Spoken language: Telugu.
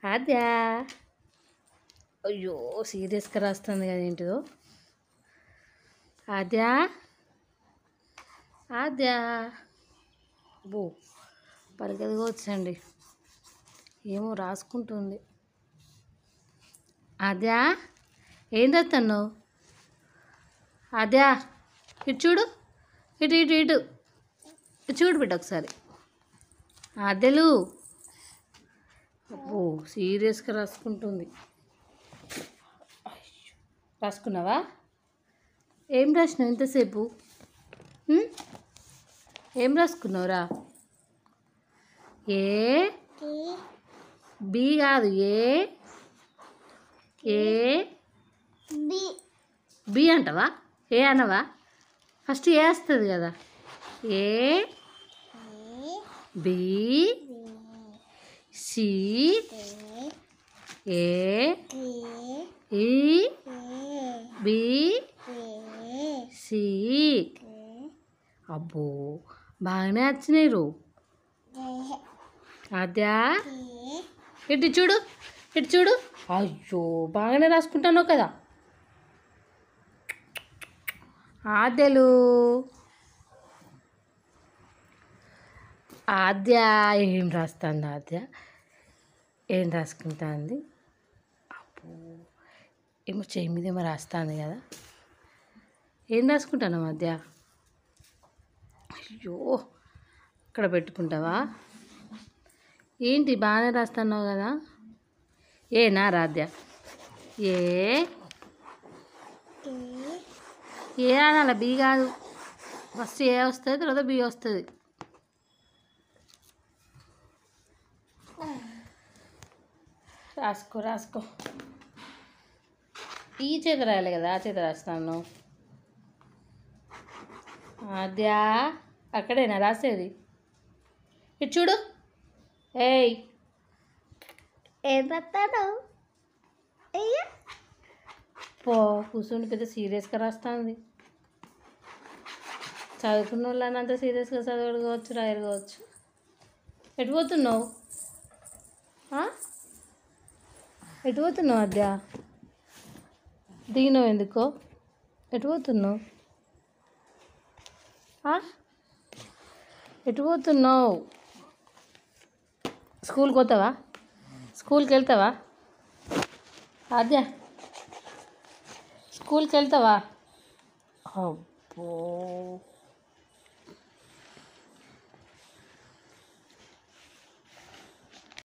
ఆద్యా అయ్యో సీరియస్గా రాస్తుంది కదా ఏంటిదో. ఆద్యా ఆద్యా బో పరిగెత్తుకొచ్చండి, ఏమో రాసుకుంటుంది. ఆద్యా ఏం రాస్తున్నావు? ఆద్యా ఇటు చూడు, ఇటు ఇటు ఇటు ఇటు చూడు బిడ్డ ఒకసారి. ఆద్యలు అబ్బో సీరియస్గా రాసుకుంటుంది. రాసుకున్నావా? ఏం రాసినావు ఇంతసేపు? ఏం రాసుకున్నావురా? ఏ బి కాదు, ఏ ఏ బి అంటావా? ఏ అనవా? ఫస్ట్ ఏ వస్తుంది కదా. ఏ బి సి ఏ ఈ బి సి. అబ్బో బాగానే వచ్చినాయి రో. ఆద్యా ఇటు చూడు, ఇటు చూడు. అయ్యో బాగానే రాసుకుంటాను కదా. ఆద్యలు ఆద్య ఏం రాస్తుంది? ఆద్య ఏం రాసుకుంటుంది? అబ్బో ఏమో చెయ్యి మీద ఏమో రాస్తుంది కదా. ఏం రాసుకుంటాను ఆద్య? అయ్యో అక్కడ పెట్టుకుంటావా? ఏంటి బాగానే రాస్తున్నావు కదా. ఏనా రాద్య? ఏ ఏ అనాల, బి కాదు. ఫస్ట్ ఏ వస్తుంది, తర్వాత బి వస్తుంది. రాసుకో రాసుకో. ఈ చేత రాయాలి కదా, ఆ చేత రాస్తాను. ఆద్య అక్కడేనా రాసేది? ఇటు చూడు. ఏయ్ ఏం రాస్తాను? పో కూర్చొని పెద్ద సీరియస్గా రాస్తుంది. చదువుకున్న వాళ్ళని అంత సీరియస్గా చదవడు కావచ్చు, రాయరు కావచ్చు. ఎటు పోతున్నావు? ఎటు పోతున్నావు ఆద్య? దిగినావు ఎందుకో? ఎటు పోతున్నావు? ఎటు పోతున్నావు? స్కూల్కి పోతావా? స్కూల్కి వెళ్తావా ఆద్య? స్కూల్కి వెళ్తావా? అబ్బో